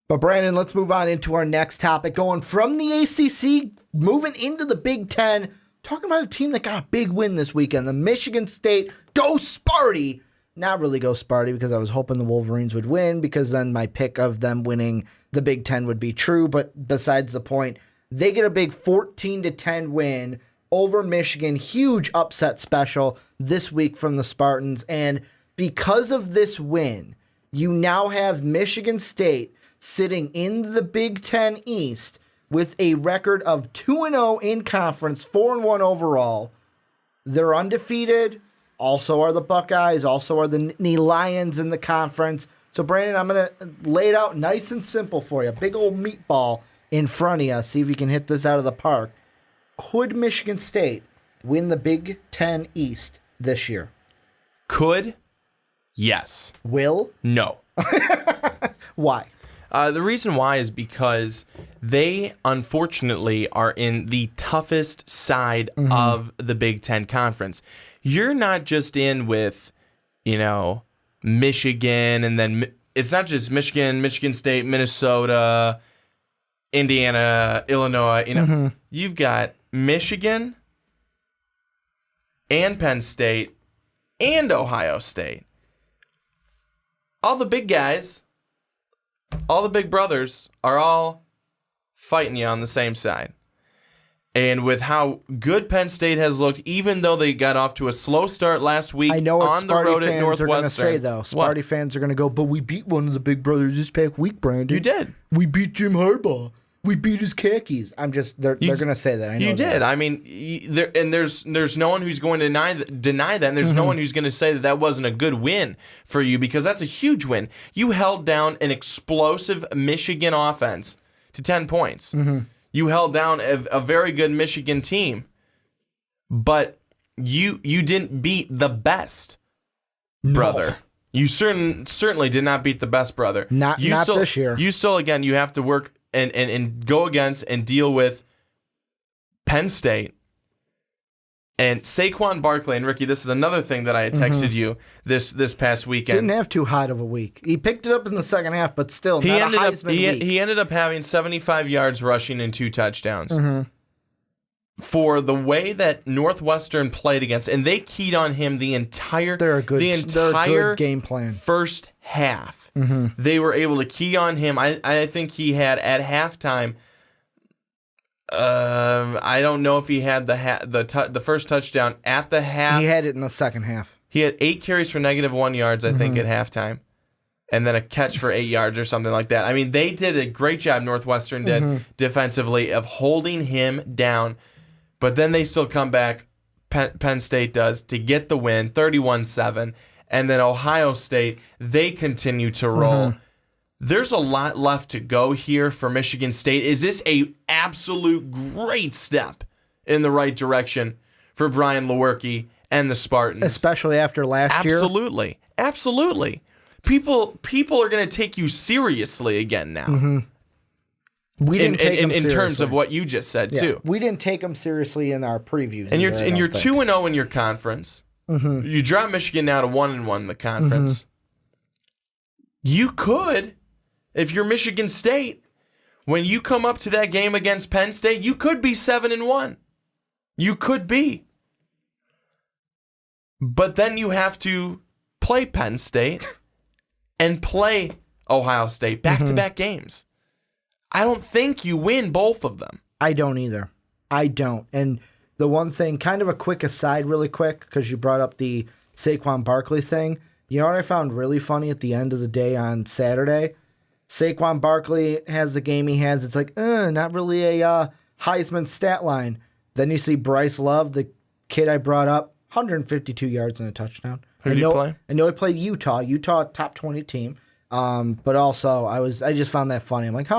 But Brandon, let's move on into our next topic. Going from the ACC, moving into the Big Ten, talking about a team that got a big win this weekend. The Michigan State Go Sparty. Not really Go Sparty because I was hoping the Wolverines would win because then my pick of them winning the Big Ten would be true. But besides the point, they get a big 14-10 win over Michigan. Huge upset special this week from the Spartans. And because of this win, you now have Michigan State sitting in the Big Ten East with a record of 2-0 in conference, 4-1 overall. They're undefeated. Also are the Buckeyes. Also are the Nittany Lions in the conference. So, Brandon, I'm going to lay it out nice and simple for you. Big old meatball in front of you. See if you can hit this out of the park. Could Michigan State win the Big Ten East this year? Could? Yes. Will? No. Why? The reason why is because they, unfortunately, are in the toughest side of the Big Ten Conference. You're not just in with, Michigan, and then it's not just Michigan, Michigan State, Minnesota, Indiana, Illinois. You've got Michigan and Penn State and Ohio State. All the big guys, all the big brothers are all fighting you on the same side. And with how good Penn State has looked, even though they got off to a slow start last week I know what on the road at fans Northwestern. are going to say, though. Sparty fans are going to go, but we beat one of the big brothers this past week, Brandon. You did. We beat Jim Harbaugh. We beat his khakis. They're going to say that. I know you did. That. I mean, there's no one who's going to deny that, and there's no one who's going to say that wasn't a good win for you, because that's a huge win. You held down an explosive Michigan offense to 10 points. You held down a very good Michigan team, but you didn't beat the best brother. No. You certainly did not beat the best brother. Not this year. You still, again, you have to work and go against and deal with Penn State and Saquon Barkley. And Ricky, this is another thing that I had texted you this past weekend. Didn't have too hot of a week. He picked it up in the second half, but still not a Heisman week. He ended up having 75 yards rushing and 2 touchdowns. For the way that Northwestern played against, and they keyed on him the entire they're a good game plan. First half. They were able to key on him. I think he had at halftime. I don't know if he had the first touchdown at the half. He had it in the second half. He had 8 carries for -1 yards, I think, at halftime, and then a catch for 8 yards or something like that. I mean, they did a great job. Northwestern did defensively of holding him down, but then they still come back. Penn State does to get the win, 31-7. And then Ohio State, they continue to roll. There's a lot left to go here for Michigan State. Is this a absolute great step in the right direction for Brian Lewerke and the Spartans? Especially after last year? Absolutely. People are going to take you seriously again now. We didn't take them seriously. In terms of what you just said, too. We didn't take them seriously in our previews. And you're 2-0 in your conference. You drop Michigan now to 1-1 in the conference. You could, if you're Michigan State, when you come up to that game against Penn State, you could be 7-1. You could be. But then you have to play Penn State and play Ohio State back-to-back games. I don't think you win both of them. I don't either. I don't. And the one thing, kind of a quick aside really quick, because you brought up the Saquon Barkley thing. You know what I found really funny at the end of the day on Saturday? Saquon Barkley has the game he has. It's like, not really a Heisman stat line. Then you see Bryce Love, the kid I brought up, 152 yards and a touchdown. Who did he play? I know he played Utah. Utah, top 20 team. But also, I just found that funny. I'm like,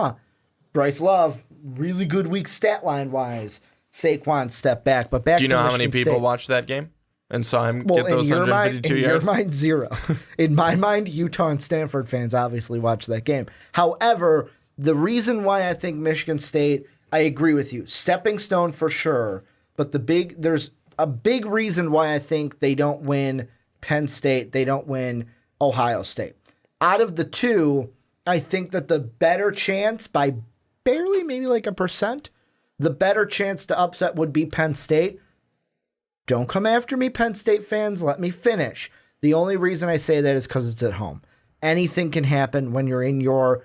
Bryce Love, really good week stat line wise. Saquon step back, but back. Do you know how many people watched that game and saw him get those 152 yards? In your mind, 0. In my mind, Utah and Stanford fans obviously watched that game. However, the reason why I think Michigan State, I agree with you, stepping stone for sure. But there's a big reason why I think they don't win Penn State, they don't win Ohio State. Out of the two, I think that the better chance, by barely maybe like 1%, the better chance to upset would be Penn State. Don't come after me, Penn State fans. Let me finish. The only reason I say that is because it's at home. Anything can happen when you're in your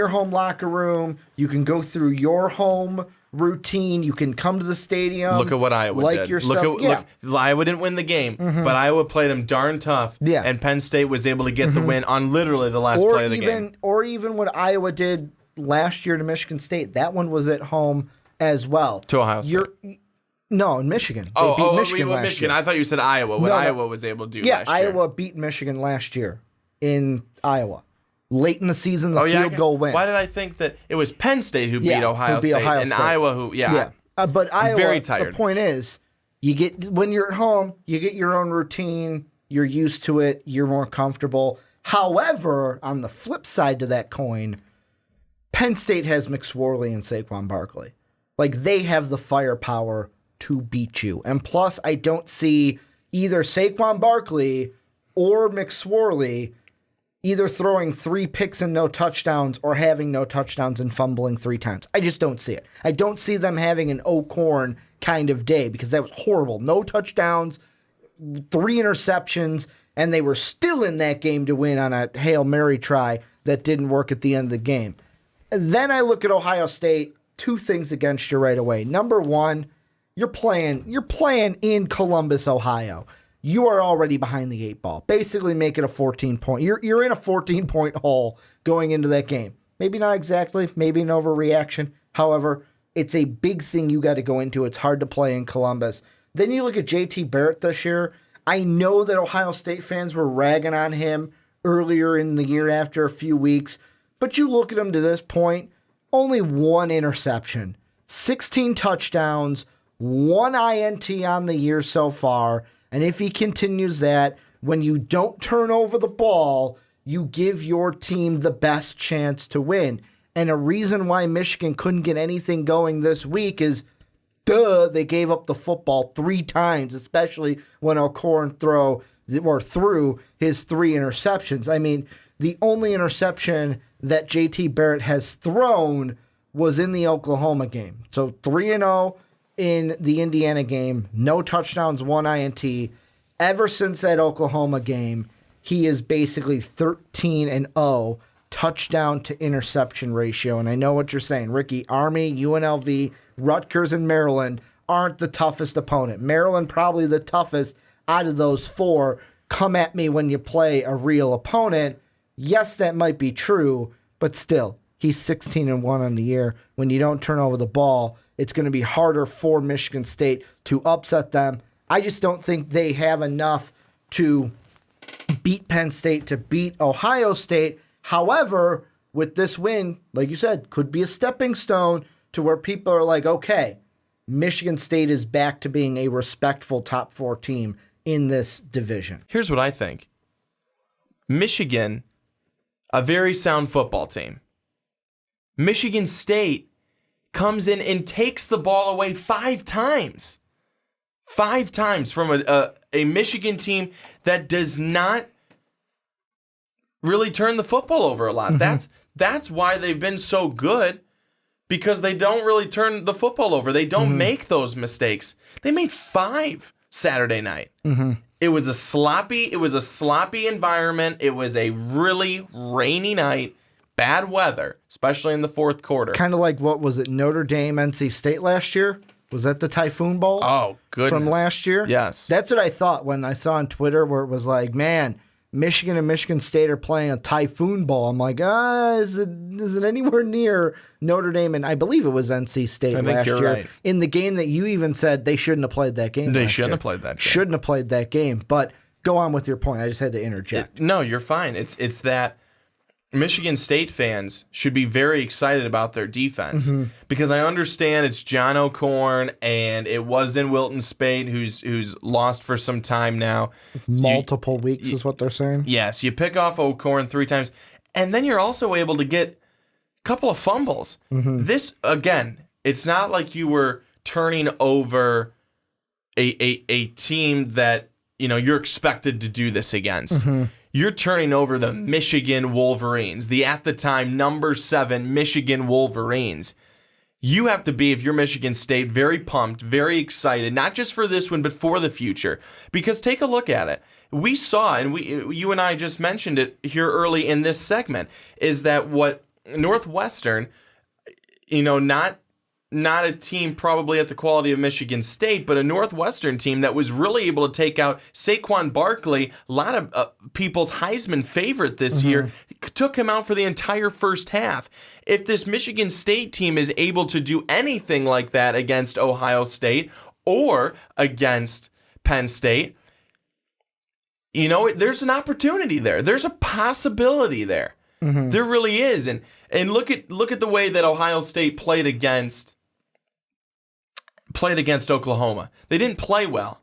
home locker room. You can go through your home routine. You can come to the stadium. Look at what Iowa did. Look, Iowa didn't win the game, but Iowa played them darn tough. Yeah. And Penn State was able to get the win on literally the last play of the game. Or even what Iowa did last year to Michigan State. That one was at home as well. To Ohio State. No, in Michigan. They beat Michigan last year. I thought you said Iowa. What Iowa was able to do last year. Yeah, Iowa beat Michigan last year in Iowa. Late in the season, the field goal win. Why did I think that it was Penn State who beat Ohio State and Iowa who, but Iowa, very tired. The point is, when you're at home, you get your own routine, you're used to it, you're more comfortable. However, on the flip side to that coin, Penn State has McSorley and Saquon Barkley. Like, they have the firepower to beat you. And plus, I don't see either Saquon Barkley or McSorley either throwing 3 picks and no touchdowns or having no touchdowns and fumbling 3 times. I just don't see it. I don't see them having an O'Korn kind of day because that was horrible. No touchdowns, 3 interceptions, and they were still in that game to win on a Hail Mary try that didn't work at the end of the game. And then I look at Ohio State, 2 things against you right away. Number 1, you're playing in Columbus, Ohio. You are already behind the 8 ball. Basically make it a 14-point. You're in a 14-point hole going into that game. Maybe not exactly, maybe an overreaction. However, it's a big thing you got to go into. It's hard to play in Columbus. Then you look at JT Barrett this year. I know that Ohio State fans were ragging on him earlier in the year after a few weeks, but you look at him to this point, only 1 interception, 16 touchdowns, 1 INT on the year so far. And if he continues that, when you don't turn over the ball, you give your team the best chance to win. And a reason why Michigan couldn't get anything going this week is, they gave up the football 3 times, especially when O'Korn threw his 3 interceptions. I mean, the only interception that JT Barrett has thrown was in the Oklahoma game. So 3-0 in the Indiana game, no touchdowns, 1 INT. Ever since that Oklahoma game, he is basically 13-0 touchdown to interception ratio. And I know what you're saying, Ricky. Army, UNLV, Rutgers, and Maryland aren't the toughest opponent. Maryland probably the toughest out of those 4. Come at me when you play a real opponent. Yes, that might be true, but still, he's 16-1 on the year. When you don't turn over the ball, it's going to be harder for Michigan State to upset them. I just don't think they have enough to beat Penn State, to beat Ohio State. However, with this win, like you said, could be a stepping stone to where people are like, okay, Michigan State is back to being a respectful top 4 team in this division. Here's what I think. Michigan, a very sound football team. Michigan State comes in and takes the ball away 5 times. 5 times from a Michigan team that does not really turn the football over a lot. That's why they've been so good, because they don't really turn the football over. They don't make those mistakes. They made 5 Saturday night. It was a sloppy environment. It was a really rainy night. Bad weather, especially in the 4th quarter. Kind of like, what was it, Notre Dame, NC State last year? Was that the Typhoon Bowl? Oh, goodness. From last year? Yes. That's what I thought when I saw on Twitter where it was like, man, Michigan and Michigan State are playing a Typhoon Bowl. I'm like, is it anywhere near Notre Dame? And I believe it was NC State last year. Right. In the game that you even said they shouldn't have played that game. They shouldn't have played that game. Shouldn't have played that game. But go on with your point. I just had to interject. No, you're fine. It's that Michigan State fans should be very excited about their defense, because I understand it's John O'Korn and it was in Wilton Speight, who's lost for some time now. Multiple weeks is what they're saying. Yes, you pick off O'Korn 3 times, and then you're also able to get a couple of fumbles. This, again, it's not like you were turning over a team that you're expected to do this against. you're turning over the Michigan Wolverines, the at the time number 7 Michigan Wolverines. You have to be, if you're Michigan State, very pumped, very excited, not just for this one, but for the future. Because take a look at it. We saw, and you and I just mentioned it here early in this segment, is that what Northwestern, not a team probably at the quality of Michigan State, but a Northwestern team that was really able to take out Saquon Barkley, a lot of people's Heisman favorite this year, took him out for the entire first half. If this Michigan State team is able to do anything like that against Ohio State or against Penn State, there's an opportunity there. There's a possibility there. There really is. And look at the way that Ohio State played against Oklahoma. They didn't play well.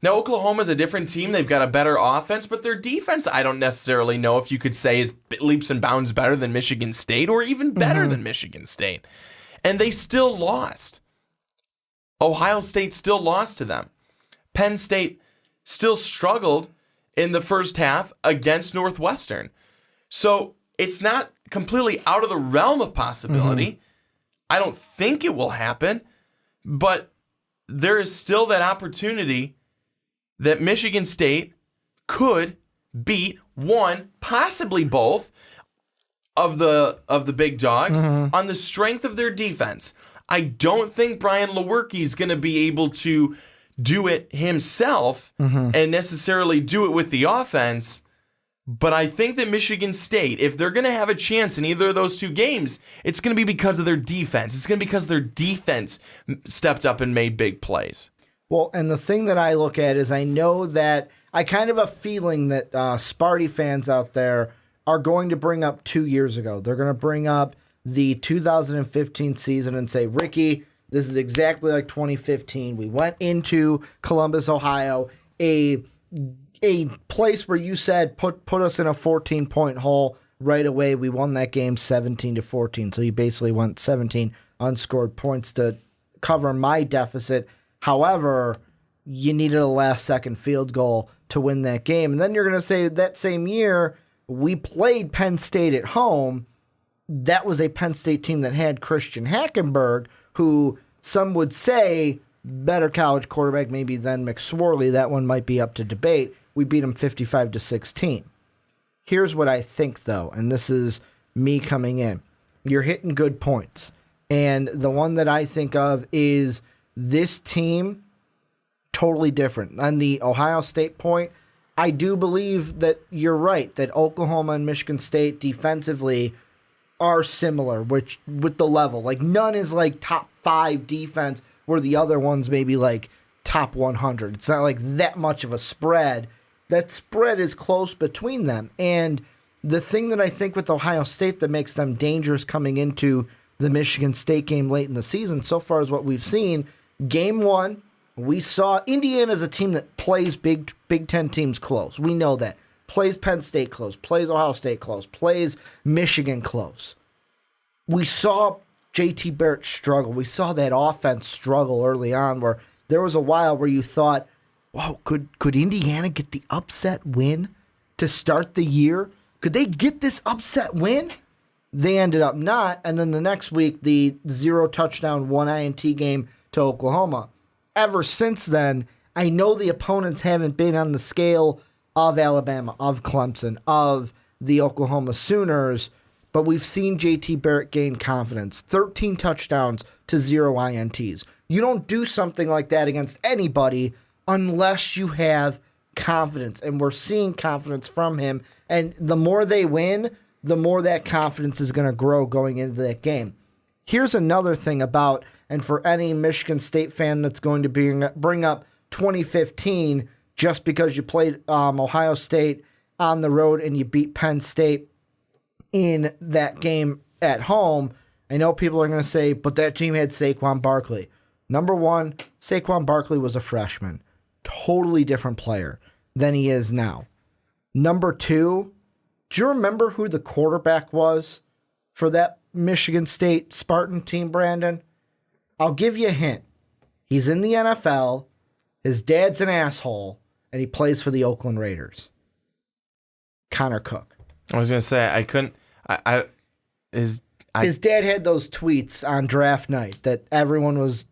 Now, Oklahoma's a different team. They've got a better offense, but their defense, I don't necessarily know if you could say is leaps and bounds better than Michigan State or even better than Michigan State. And they still lost. Ohio State still lost to them. Penn State still struggled in the first half against Northwestern. So it's not completely out of the realm of possibility. I don't think it will happen, but there is still that opportunity that Michigan State could beat one, possibly both of the big dogs on the strength of their defense. I don't think Brian Lewerke is going to be able to do it himself and necessarily do it with the offense. But I think that Michigan State, if they're going to have a chance in either of those two games, it's going to be because of their defense. It's going to be because their defense stepped up and made big plays. Well, and the thing that I look at is I know that I kind of have a feeling that Sparty fans out there are going to bring up 2 years ago. They're going to bring up the 2015 season and say, Ricky, this is exactly like 2015. We went into Columbus, Ohio, a place where you said put us in a 14-point hole right away. We won that game 17-14. So you basically went 17 unscored points to cover my deficit. However, you needed a last-second field goal to win that game. And then you're going to say that same year we played Penn State at home. That was a Penn State team that had Christian Hackenberg, who some would say better college quarterback maybe than McSorley. That one might be up to debate. We beat them 55-16. Here's what I think, though, and this is me coming in. You're hitting good points. And the one that I think of is this team, totally different. On the Ohio State point, I do believe that you're right, that Oklahoma and Michigan State defensively are similar with the level. Like, none is like top 5 defense where the other one's maybe like top 100. It's not like that much of a spread. That spread is close between them. And the thing that I think with Ohio State that makes them dangerous coming into the Michigan State game late in the season so far is what we've seen. Game 1, we saw Indiana as a team that plays Big Ten teams close. We know that. Plays Penn State close, plays Ohio State close, plays Michigan close. We saw JT Barrett struggle. We saw that offense struggle early on where there was a while where you thought, wow, could Indiana get the upset win to start the year? Could they get this upset win? They ended up not. And then the next week, the 0 touchdown, 1 INT game to Oklahoma. Ever since then, I know the opponents haven't been on the scale of Alabama, of Clemson, of the Oklahoma Sooners, but we've seen JT Barrett gain confidence. 13 touchdowns to 0 INTs. You don't do something like that against anybody unless you have confidence, and we're seeing confidence from him. And the more they win, the more that confidence is going to grow going into that game. Here's another thing about, and for any Michigan State fan that's going to bring up 2015 just because you played Ohio State on the road and you beat Penn State in that game at home, I know people are going to say, but that team had Saquon Barkley. Number one, Saquon Barkley was a freshman. Totally different player than he is now. Number two, do you remember who the quarterback was for that Michigan State Spartan team, Brandon? I'll give you a hint. He's in the NFL, his dad's an asshole, and he plays for the Oakland Raiders. Connor Cook. I was gonna say I couldn't. His dad had those tweets on draft night that everyone was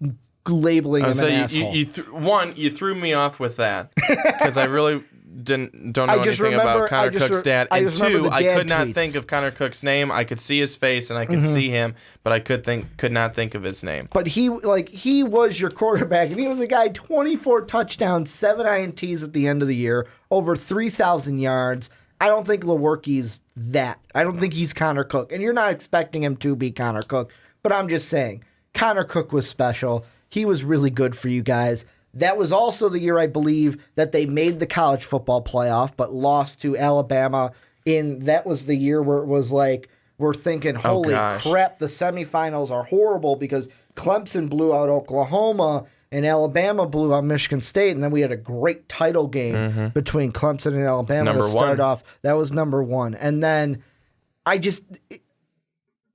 labeling him an asshole. You threw me off with that because I really don't know anything about Connor Cook's dad. And two, I could not think of Connor Cook's name. I could see his face and I could see him, but I could not think of his name. But he was your quarterback, and he was the guy. 24 touchdowns, 7 INTs at the end of the year, over 3,000 yards. I don't think Lewerke's that. I don't think he's Connor Cook, and you're not expecting him to be Connor Cook. But I'm just saying, Connor Cook was special. He was really good for you guys. That was also the year, I believe, that they made the college football playoff, but lost to Alabama. That was the year where it was like, we're thinking, holy crap, the semifinals are horrible because Clemson blew out Oklahoma and Alabama blew out Michigan State, and then we had a great title game between Clemson and Alabama to start off. That was number one. And then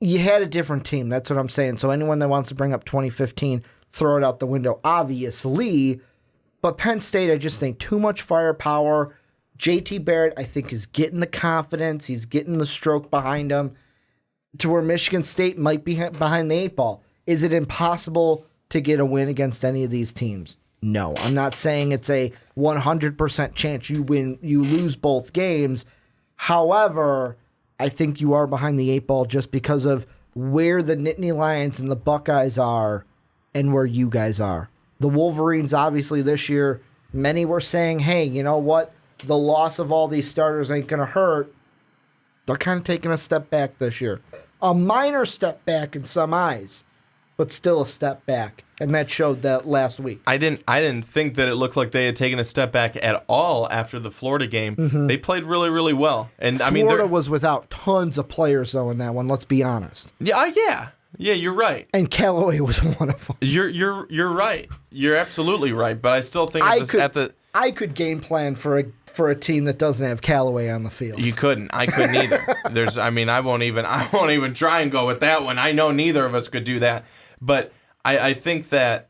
you had a different team. That's what I'm saying. So anyone that wants to bring up 2015, throw it out the window, obviously. But Penn State, I just think too much firepower. JT Barrett, I think, is getting the confidence. He's getting the stroke behind him to where Michigan State might be behind the 8 ball. Is it impossible to get a win against any of these teams? No. I'm not saying it's a 100% chance you lose both games. However, I think you are behind the 8 ball just because of where the Nittany Lions and the Buckeyes are and where you guys are. The Wolverines, obviously, this year, many were saying, hey, you know what? The loss of all these starters ain't going to hurt. They're kind of taking a step back this year. A minor step back in some eyes, but still a step back. And that showed that last week. I didn't think that it looked like they had taken a step back at all after the Florida game. They played really, really well. And Florida was without tons of players, though, in that one, let's be honest. Yeah, you're right. And Callaway was one of them. You're right. You're absolutely right. But I still think I could game plan for a team that doesn't have Callaway on the field. You couldn't. I couldn't either. I won't even try and go with that one. I know neither of us could do that. But I think that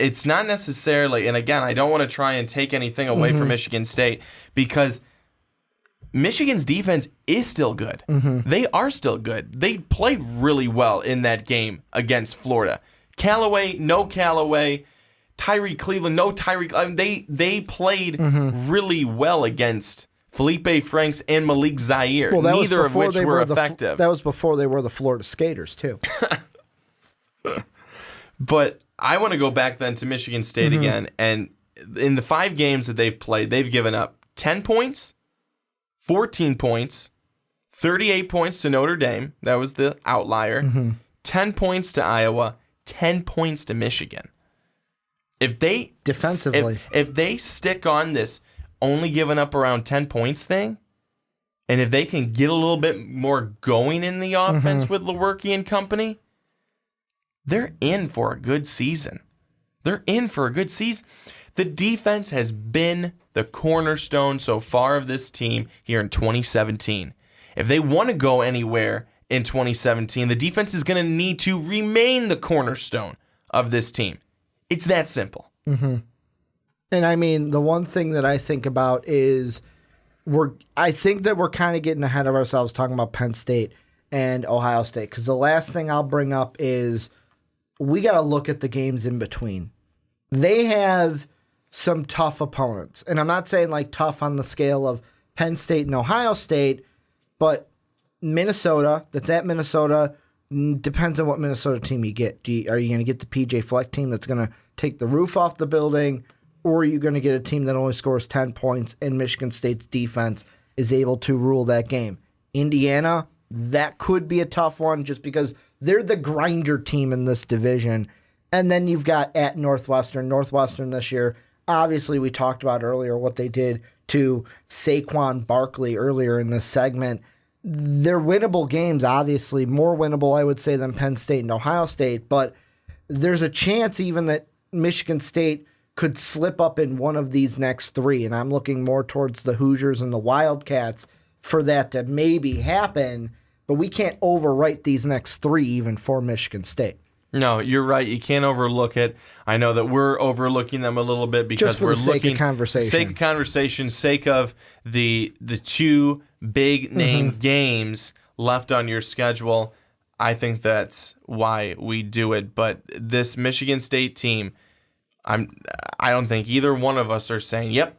it's not necessarily, and again, I don't want to try and take anything away from Michigan State because Michigan's defense is still good. They are still good. They played really well in that game against Florida. Callaway, no Callaway. Tyree Cleveland, no Tyree. They played really well against Felipe Franks and Malik Zaire, neither of which were effective. That was before they were the Florida Skaters, too. But I want to go back then to Michigan State again. And in the 5 games that they've played, they've given up 10 points, 14 points, 38 points to Notre Dame. That was the outlier. 10 points to Iowa, 10 points to Michigan. If they defensively, if they stick on this only giving up around 10 points thing, and if they can get a little bit more going in the offense with Lewerke and company, they're in for a good season. They're in for a good season. The defense has been the cornerstone so far of this team here in 2017. If they want to go anywhere in 2017, the defense is going to need to remain the cornerstone of this team. It's that simple. And I mean, the one thing that I think about is I think that we're kind of getting ahead of ourselves talking about Penn State and Ohio State, because the last thing I'll bring up is we got to look at the games in between. They have some tough opponents, and I'm not saying like tough on the scale of Penn State and Ohio State, but Minnesota, that's at Minnesota, depends on what Minnesota team you get. Are you going to get the PJ Fleck team that's going to take the roof off the building, or are you going to get a team that only scores 10 points and Michigan State's defense is able to rule that game? Indiana, that could be a tough one just because they're the grinder team in this division. And then you've got at Northwestern. Northwestern this year, obviously we talked about earlier what they did to Saquon Barkley earlier in this segment. They're winnable games, obviously. More winnable, I would say, than Penn State and Ohio State. But there's a chance even that Michigan State could slip up in one of these next 3. And I'm looking more towards the Hoosiers and the Wildcats for that to maybe happen. But we can't overwrite these next 3 even for Michigan State. No, you're right. You can't overlook it. I know that we're overlooking them a little bit because Just for we're the sake looking of conversation. sake of conversation, sake of the two big name games left on your schedule. I think that's why we do it. But this Michigan State team, I don't think either one of us are saying, "Yep,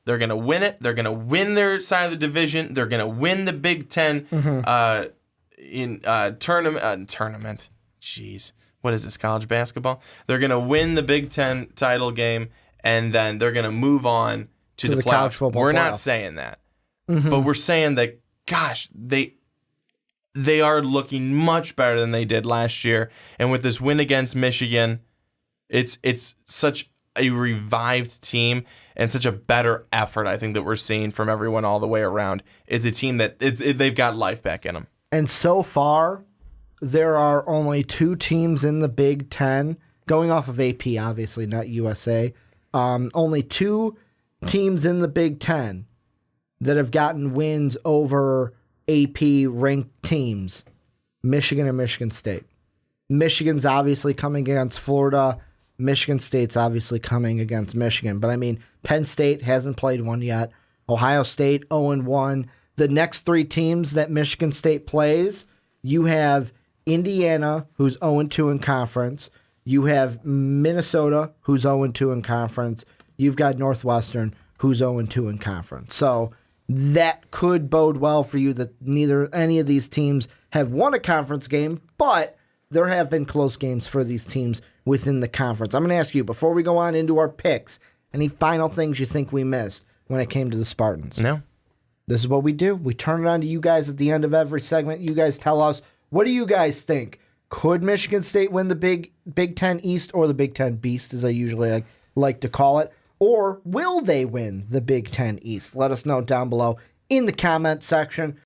they're going to win it. They're going to win their side of the division. They're going to win the Big Ten tournament." Jeez, what is this, college basketball? They're going to win the Big Ten title game, and then they're going to move on to the college playoffs. football We're playoff. not saying that, but we're saying that, gosh, they are looking much better than they did last year. And with this win against Michigan, it's such a revived team and such a better effort, I think, that we're seeing from everyone all the way around. It's a team that they've got life back in them. And so far, there are only 2 teams in the Big Ten, going off of AP, obviously, not USA. Only 2 teams in the Big Ten that have gotten wins over AP ranked teams, Michigan and Michigan State. Michigan's obviously coming against Florida. Michigan State's obviously coming against Michigan. But I mean, Penn State hasn't played one yet. Ohio State 0-1. The next 3 teams that Michigan State plays, you have Indiana, who's 0-2 in conference. You have Minnesota, who's 0-2 in conference. You've got Northwestern, who's 0-2 in conference. So that could bode well for you that neither any of these teams have won a conference game, but there have been close games for these teams within the conference. I'm going to ask you, before we go on into our picks, any final things you think we missed when it came to the Spartans? No. This is what we do. We turn it on to you guys at the end of every segment. You guys tell us, what do you guys think? Could Michigan State win the Big Ten East, or the Big Ten Beast, as I usually like to call it? Or will they win the Big Ten East? Let us know down below in the comment section.